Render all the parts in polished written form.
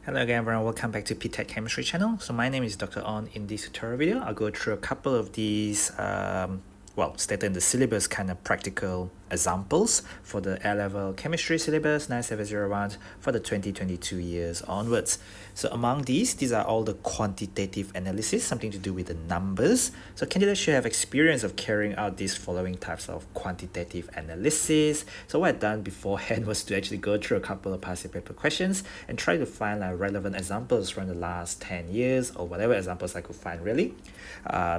Hello again everyone, welcome back to ptet.chemistry channel. So my name is Dr. On. In this tutorial video, I'll go through a couple of these stated in the syllabus kind of practical examples for the A-level chemistry syllabus 9701 for the 2022 years onwards. So among these are all the quantitative analysis, something to do with the numbers. So candidates should have experience of carrying out these following types of quantitative analysis. So what I've done beforehand was to actually go through a couple of past paper questions and try to find relevant examples from the last 10 years or whatever examples I could find really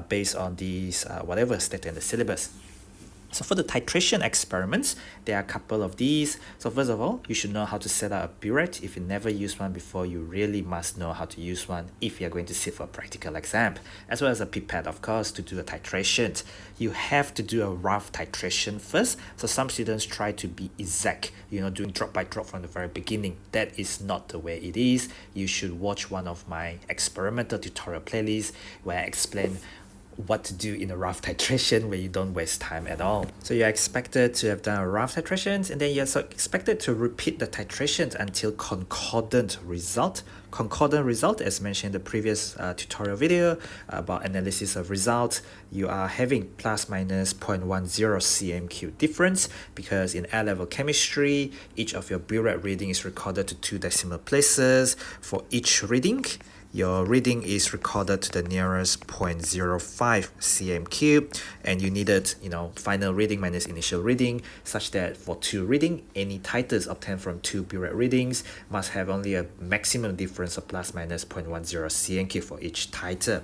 based on these whatever stated in the syllabus. So for the titration experiments, there are a couple of these. So first of all, you should know how to set up a burette. If you never used one before, you really must know how to use one if you're going to sit for a practical exam, as well as a pipette, of course, to do a titration. You have to do a rough titration first. So some students try to be exact, doing drop by drop from the very beginning. That is not the way it is. You should watch one of my experimental tutorial playlists where I explain what to do in a rough titration where you don't waste time at all. So you're expected to have done a rough titrations, and then you're expected to repeat the titrations until concordant result. Concordant result, as mentioned in the previous tutorial video about analysis of results, you are having plus minus 0.10 cm³ difference, because in A-level chemistry, each of your burette reading is recorded to 2 decimal places. For each reading, your reading is recorded to the nearest 0.05 cm³, and you needed final reading minus initial reading, such that for 2 reading, any titers obtained from 2 burette readings must have only a maximum difference of plus minus 0.10 cm³ for each titer.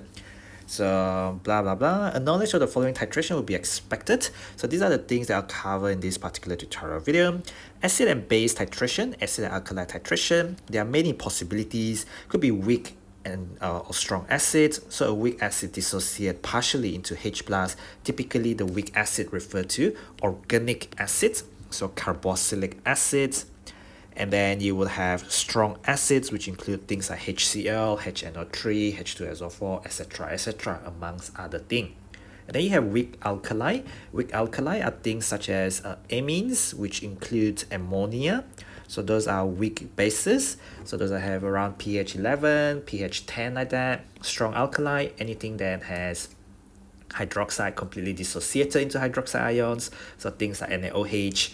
So blah blah blah, a knowledge of the following titration will be expected. So these are the things that I'll cover in this particular tutorial video. Acid and base titration, acid and alkali titration. There are many possibilities. Could be weak and or strong acids. So a weak acid dissociate partially into H+. Typically the weak acid referred to organic acids, so carboxylic acids. And then you will have strong acids, which include things like HCl, HNO3, H2SO4, etc., amongst other things. And then you have weak alkali. Weak alkali are things such as amines, which include ammonia. So those are weak bases. So those that have around pH 11, pH 10, like that. Strong alkali, anything that has hydroxide completely dissociated into hydroxide ions. So things like NaOH,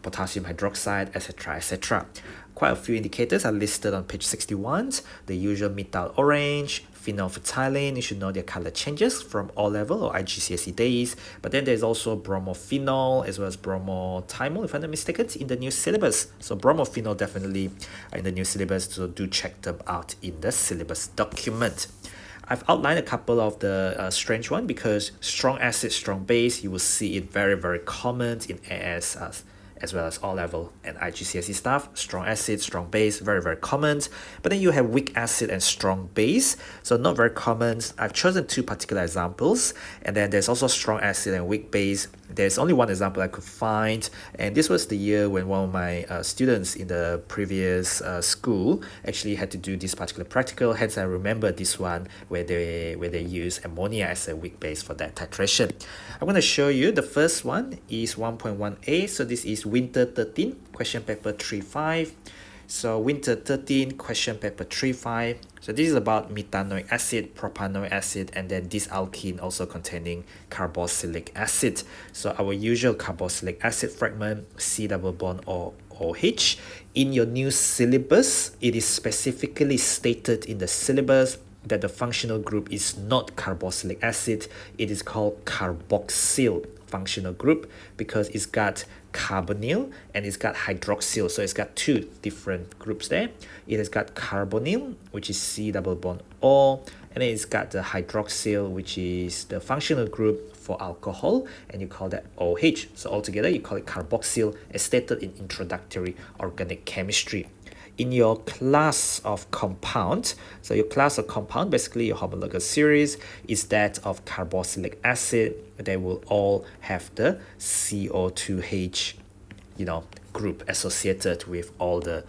potassium hydroxide, etc. Quite a few indicators are listed on page 61. The usual methyl orange, phenolphthalein, you should know their color changes from O-level or IGCSE days. But then there's also bromophenol as well as bromothymol, if I'm not mistaken, in the new syllabus. So bromophenol definitely in the new syllabus, so do check them out in the syllabus document. I've outlined a couple of the strange one, because strong acid, strong base, you will see it very, very common in AS as well as O-level and IGCSE stuff. Strong acid, strong base, very, very common. But then you have weak acid and strong base, so not very common. I've chosen 2 particular examples, and then there's also strong acid and weak base. There's only one example I could find, and this was the year when one of my students in the previous school actually had to do this particular practical. Hence I remember this one where they use ammonia as a weak base for that titration. I'm going to show you the first one is 1.1a. so this is winter 13, question paper 3.5. So winter 13, question paper 3.5. So this is about methanoic acid, propanoic acid, and then this alkene also containing carboxylic acid. So our usual carboxylic acid fragment, C double bond or OH. In your new syllabus, it is specifically stated in the syllabus that the functional group is not carboxylic acid. It is called carboxyl functional group, because it's got carbonyl and it's got hydroxyl. So it's got 2 different groups there. It has got carbonyl, which is C double bond O, and then it's got the hydroxyl, which is the functional group for alcohol, and you call that OH. So altogether you call it carboxyl, as stated in introductory organic chemistry. In your class of compound, so your class of compound, basically your homologous series, is that of carboxylic acid. They will all have the CO2H group associated with all the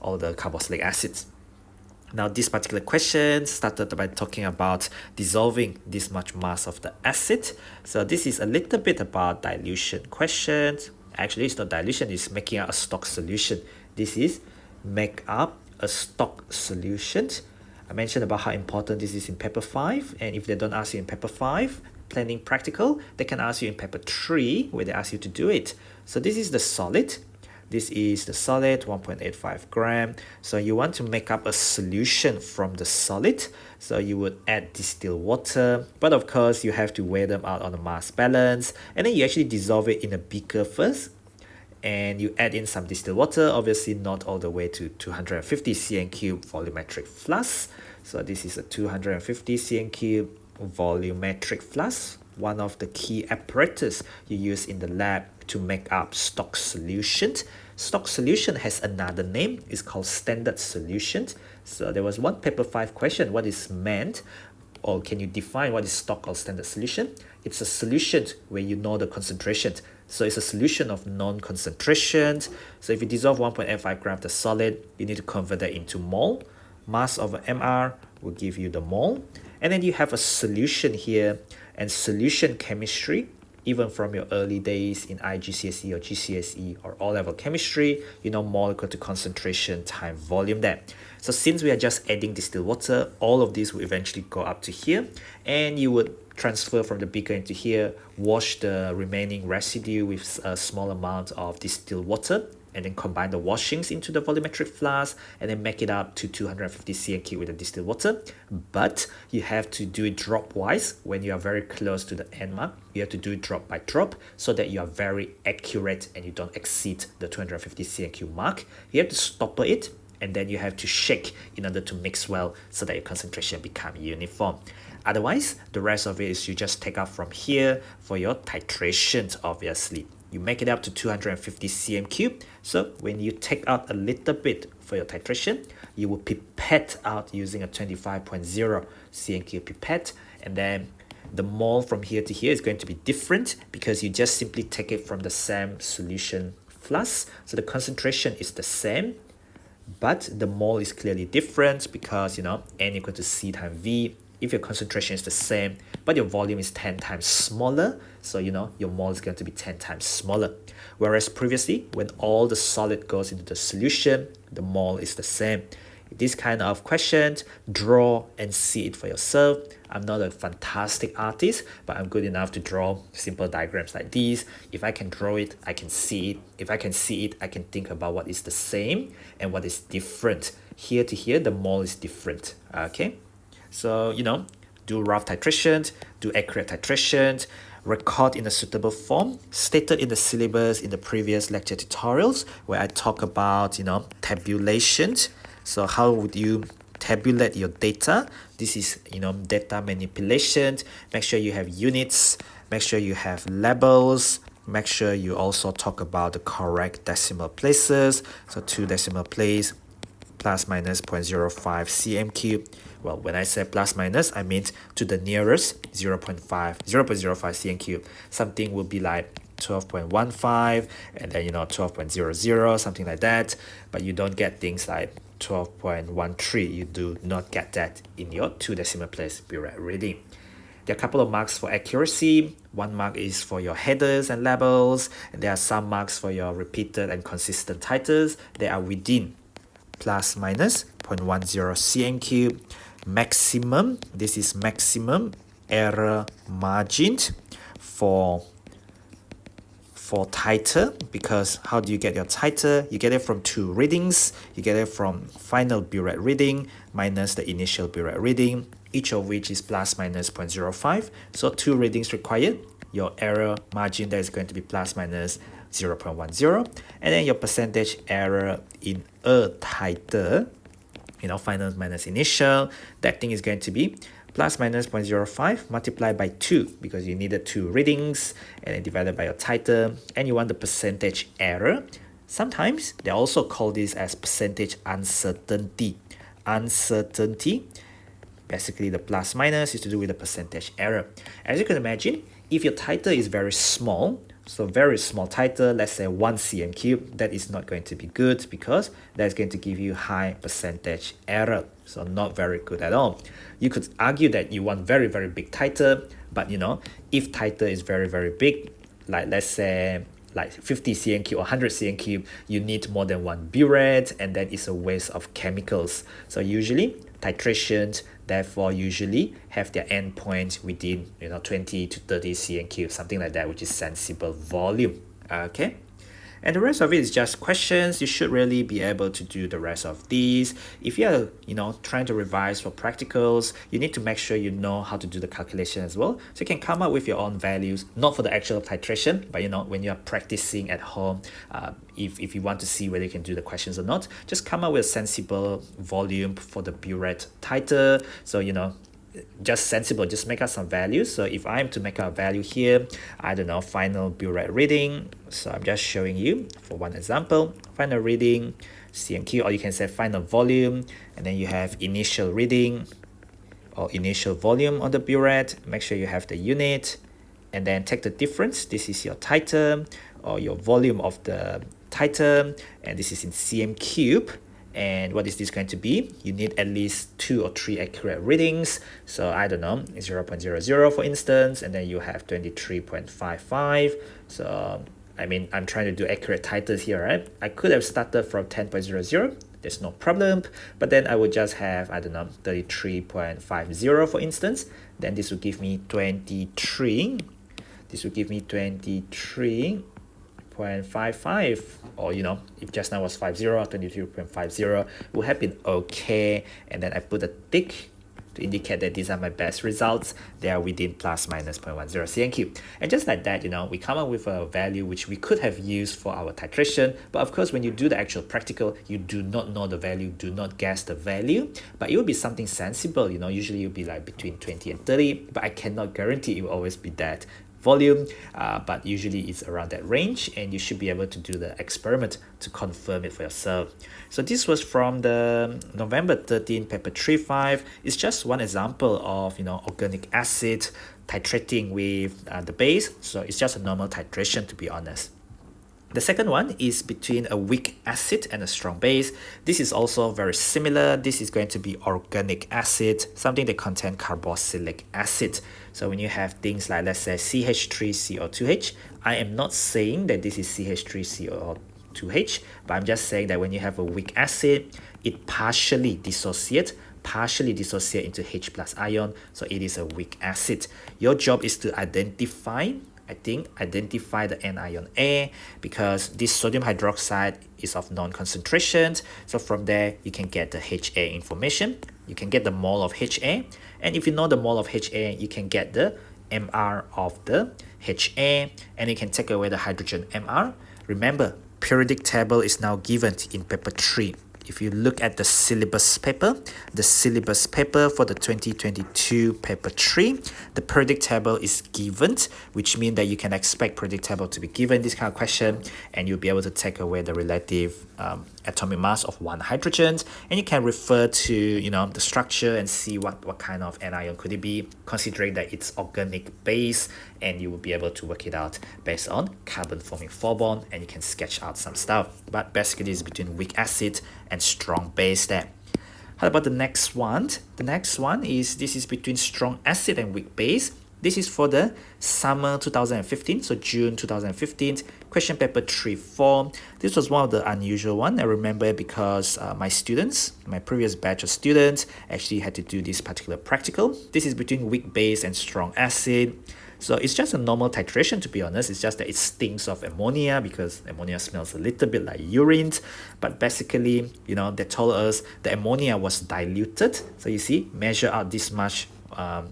carboxylic acids. Now this particular question started by talking about dissolving this much mass of the acid. So this is a little bit about dilution questions. Actually, it's not dilution, it's making out a stock solution. This is make up a stock solution. I mentioned about how important this is in paper 5, and if they don't ask you in paper 5, planning practical, they can ask you in paper 3 where they ask you to do it. So this is the solid. This is the solid 1.85 gram. So you want to make up a solution from the solid. So you would add distilled water, but of course you have to weigh them out on a mass balance, and then you actually dissolve it in a beaker first, and you add in some distilled water, obviously not all the way to 250 cm cube volumetric flask. So this is a 250 cm cube volumetric flask, one of the key apparatus you use in the lab to make up stock solution. Stock solution has another name, it's called standard solution. So there was one paper 5 question, what is meant, or can you define what is stock or standard solution? It's a solution where you know the concentration. So it's a solution of non-concentration. So if you dissolve 1.85 gram of the solid, you need to convert that into mole. Mass over mR will give you the mole. And then you have a solution here, and solution chemistry, even from your early days in IGCSE or GCSE or O-level chemistry, you know mole equal to concentration times volume there. So since we are just adding distilled water, all of these will eventually go up to here, and you would transfer from the beaker into here, wash the remaining residue with a small amount of distilled water, and then combine the washings into the volumetric flask, and then make it up to 250 cm cube with the distilled water. But you have to do it drop wise. When you are very close to the end mark, you have to do it drop by drop so that you are very accurate and you don't exceed the 250 cm cube mark. You have to stopper it, and then you have to shake in order to mix well so that your concentration become uniform. Otherwise, the rest of it is you just take out from here for your titration, obviously. You make it up to 250 cm cube. So when you take out a little bit for your titration, you will pipette out using a 25.0 cm cube pipette, and then the mole from here to here is going to be different because you just simply take it from the same solution flask. So the concentration is the same, but the mole is clearly different because, you know, N equal to C times V. If your concentration is the same, but your volume is 10 times smaller, so you know your mole is going to be 10 times smaller. Whereas previously, when all the solid goes into the solution, the mole is the same. This kind of question, draw and see it for yourself. I'm not a fantastic artist, but I'm good enough to draw simple diagrams like these. If I can draw it, I can see it. If I can see it, I can think about what is the same and what is different. Here to here, the mole is different, okay? So, you know, do rough titration, do accurate titration, record in a suitable form, stated in the syllabus in the previous lecture tutorials where I talk about, you know, tabulation. So how would you tabulate your data? This is, you know, data manipulation. Make sure you have units, make sure you have labels, make sure you also talk about the correct decimal places. So 2 decimal place, plus minus 0.05 cm cube. Well, when I say plus minus, I mean to the nearest 0.05 cm cube. Something will be like 12.15, and then, you know, 12.00, something like that. But you don't get things like 12.13. You do not get that in your 2 decimal place burette reading. There are a couple of marks for accuracy. 1 mark is for your headers and labels, and there are some marks for your repeated and consistent titles. They are within plus minus 0.10 cm cube. Maximum, this is maximum error margin for titer, because how do you get your titer? You get it from 2 readings. You get it from final burette reading minus the initial burette reading, each of which is plus minus 0.05. So 2 readings required. Your error margin that is going to be plus minus 0.10, and then your percentage error in a titer, you know, final minus initial, that thing is going to be plus minus 0.05 multiplied by 2 because you needed 2 readings, and then divided by your titer, and you want the percentage error. Sometimes they also call this as percentage uncertainty. Uncertainty, basically the plus minus is to do with the percentage error. As you can imagine, if your titer is very small, so very small titer, let's say 1 cm cube, that is not going to be good because that's going to give you high percentage error. So not very good at all. You could argue that you want very, very big titer, but you know, if titer is very, very big, like let's say like 50 cm cube or 100 cm cube, you need more than one burette, and that is a waste of chemicals. So usually titrations therefore usually have their endpoint within 20 to 30 cm cube, something like that, which is sensible volume. Okay. And the rest of it is just questions. You should really be able to do the rest of these. If you're, trying to revise for practicals, you need to make sure you know how to do the calculation as well. So you can come up with your own values, not for the actual titration, but when you're practicing at home, if you want to see whether you can do the questions or not, just come up with a sensible volume for the burette titer. So, just sensible, just make up some values. So if I'm to make up a value here, I don't know, final burette reading. So I'm just showing you for one example, final reading, CMQ, or you can say final volume, and then you have initial reading or initial volume on the burette. Make sure you have the unit, and then take the difference. This is your titer or your volume of the titer, and this is in cm cube. And what is this going to be? You need at least 2 or 3 accurate readings. So I don't know, 0.00 for instance, and then you have 23.55. So I'm trying to do accurate titers here, right? I could have started from 10.00. There's no problem, but then I would just have, I don't know, 33.50 for instance. Then this will give me 23. This will give me 23.55, or if just now was 50, 23.50 would have been okay. And then I put a tick to indicate that these are my best results. They are within plus minus 0.10 cm cube. And just like that, we come up with a value which we could have used for our titration. But of course, when you do the actual practical, you do not know the value, do not guess the value, but it will be something sensible. Usually it will be like between 20 and 30, but I cannot guarantee it will always be that volume, but usually it's around that range, and you should be able to do the experiment to confirm it for yourself. So this was from the November 13 paper 3.5. It's just one example of organic acid titrating with the base. So it's just a normal titration, to be honest. The second one is between a weak acid and a strong base. This is also very similar. This is going to be organic acid, something that contains carboxylic acid. So when you have things like, let's say, CH3CO2H, I am not saying that this is CH3CO2H, but I'm just saying that when you have a weak acid, it partially dissociates into H plus ion, so it is a weak acid. Your job is to identify the anion A, because this sodium hydroxide is of non-concentration. So from there, you can get the HA information. You can get the mole of HA. And if you know the mole of HA, you can get the MR of the HA. And you can take away the hydrogen MR. Remember, periodic table is now given in paper 3. If you look at the syllabus paper for the 2022 paper 3, the periodic table is given, which means that you can expect periodic table to be given this kind of question, and you'll be able to take away the relative atomic mass of one hydrogen, and you can refer to the structure and see what kind of anion could it be, considering that it's organic base, and you will be able to work it out based on carbon forming 4 bond, and you can sketch out some stuff. But basically it's between weak acid and strong base there. How about the next one? The next one is, this is between strong acid and weak base. This is for the summer 2015, so June 2015, question paper 3.4. This was one of the unusual one. I remember because my previous batch of students actually had to do this particular practical. This is between weak base and strong acid. So it's just a normal titration, to be honest. It's just that it stinks of ammonia, because ammonia smells a little bit like urine. But basically, they told us the ammonia was diluted. So you see, measure out this much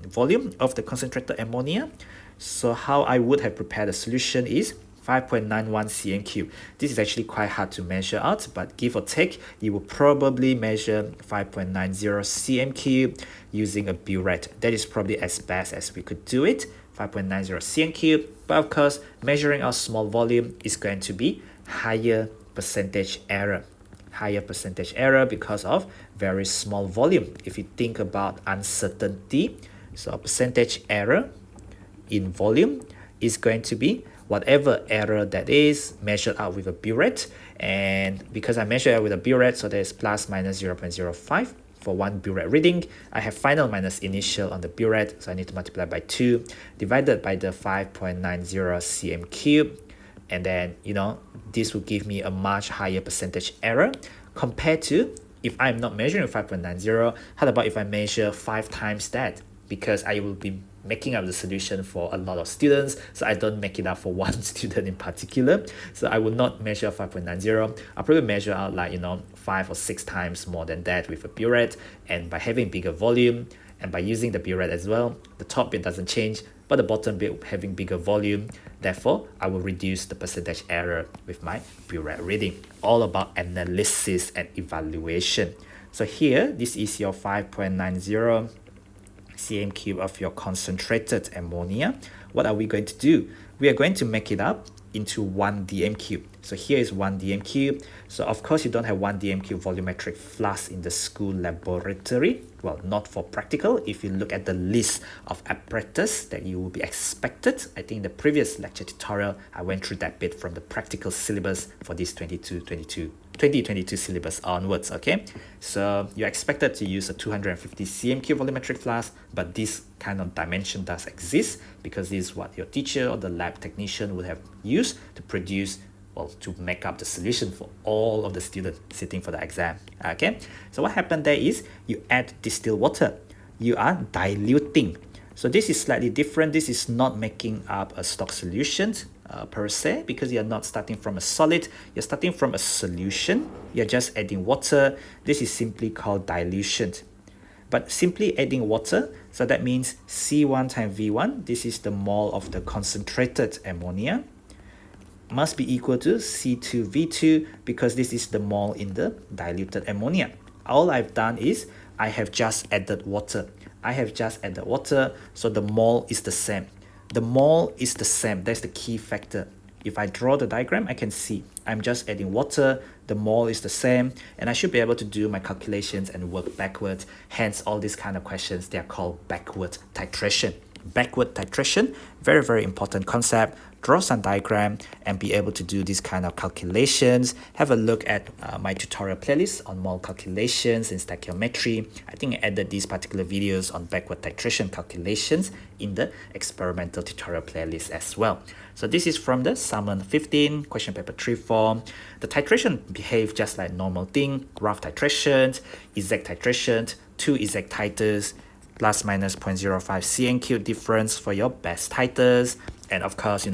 volume of the concentrated ammonia. So how I would have prepared a solution is 5.91 cm cube. This is actually quite hard to measure out, but give or take, you will probably measure 5.90 cm cube using a burette. That is probably as best as we could do it, 5.90 cm cube. But of course, measuring our small volume is going to be higher percentage error because of very small volume. If you think about uncertainty, so percentage error in volume is going to be whatever error that is measured out with a burette. And because I measured it with a burette, so there's plus minus 0.05 for one burette reading. I have final minus initial on the burette, so I need to multiply by 2, divided by the 5.90 cm cube. and then this will give me a much higher percentage error compared to if I'm not measuring 5.90. How about if I measure 5 times that? Because I will be making up the solution for a lot of students, so I don't make it up for one student in particular. So I will not measure 5.90. I'll probably measure out 5 or 6 times more than that with a burette, and by having bigger volume and by using the burette as well, the top bit doesn't change, but the bottom bit having bigger volume. Therefore, I will reduce the percentage error with my burette reading. All about analysis and evaluation. So here, this is your 5.90 cm cube of your concentrated ammonia. What are we going to do? We are going to make it up into 1 dm cube. So here is 1 dm cube. So of course you don't have 1 dm cube volumetric flask in the school laboratory. Well, not for practical. If you look at the list of apparatus that you will be expected, I think in the previous lecture tutorial I went through that bit from the practical syllabus for this 2022 syllabus onwards. Okay, so you're expected to use a 250 cm cube volumetric flask, but this kind of dimension does exist because this is what your teacher or the lab technician would have used to produce, well, to make up the solution for all of the students sitting for the exam. Okay, so what happened there is you add distilled water. You are diluting. So this is slightly different. This is not making up a stock solution per se, because you're not starting from a solid, you're starting from a solution. You're just adding water. This is simply called dilution. But simply adding water, so that means C1 times V1, this is the mole of the concentrated ammonia, must be equal to C2V2 because this is the mole in the diluted ammonia. All I've done is I have just added water. So the mole is the same. The mole is the same. That's the key factor. If I draw the diagram, I can see I'm just adding water, the mole is the same, and I should be able to do my calculations and work backwards. Hence, all these kind of questions, they are called backward titration. Backward titration, very, very important concept. Draw some diagram and be able to do these kind of calculations. Have a look at my tutorial playlist on mole calculations in stoichiometry. I think I added these particular videos on backward titration calculations in the experimental tutorial playlist as well. So this is from the Summer 15 question paper 3 form. The titration behave just like normal thing. Rough titration, exact titration, 2 exact titers, plus minus 0.05 cm cube difference for your best titers. And of course,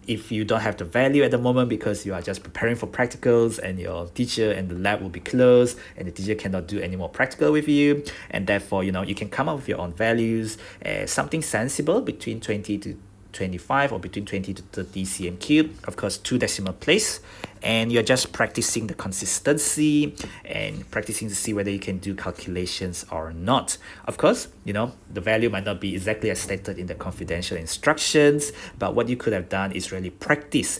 if you don't have the value at the moment because you are just preparing for practicals and your teacher and the lab will be closed and the teacher cannot do any more practical with you, and therefore, you can come up with your own values, something sensible between 20 to 25 or between 20 to 30 cm cube, of course 2 decimal place, and you're just practicing the consistency and practicing to see whether you can do calculations or not. Of course, the value might not be exactly as stated in the confidential instructions, but what you could have done is really practice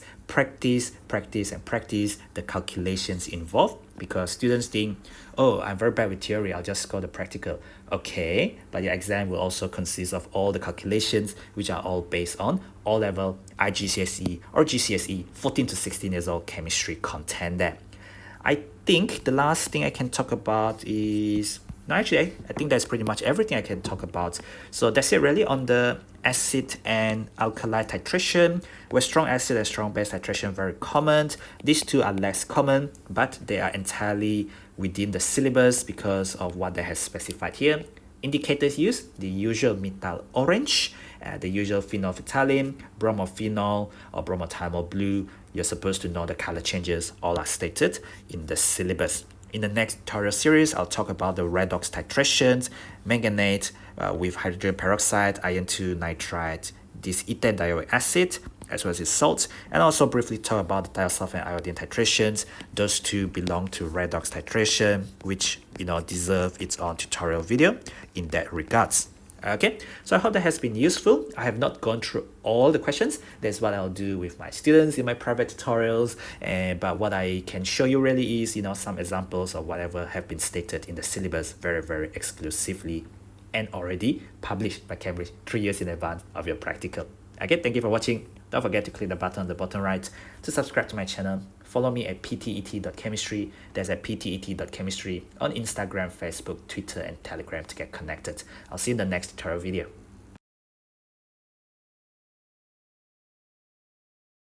the calculations involved, because students think, oh, I'm very bad with theory, I'll just score the practical. Okay, but your exam will also consist of all the calculations, which are all based on O-level, IGCSE or GCSE 14 to 16 years old chemistry content there. I think the last thing I can talk about is, no, actually, I think that's pretty much everything I can talk about. So that's it really on the acid and alkali titration, where strong acid and strong base titration are very common. These two are less common, but they are entirely within the syllabus because of what they have specified here. Indicators used, the usual methyl orange, the usual phenolphthalein, bromophenol or bromothymol blue. You're supposed to know the color changes, all are stated in the syllabus. In the next tutorial series, I'll talk about the redox titrations, manganate with hydrogen peroxide, iron 2 nitrite, this ethane dioic acid, as well as its salts, and also briefly talk about the thiosulfate and iodine titrations. Those two belong to redox titration, which deserve its own tutorial video in that regards. Okay, so I hope that has been useful. I have not gone through all the questions. That's what I'll do with my students in my private tutorials. But what I can show you really is, some examples of whatever have been stated in the syllabus very, very exclusively and already published by Cambridge 3 years in advance of your practical. Okay, thank you for watching. Don't forget to click the button on the bottom right to subscribe to my channel. Follow me at ptet.chemistry. That's at ptet.chemistry on Instagram, Facebook, Twitter, and Telegram to get connected. I'll see you in the next tutorial video.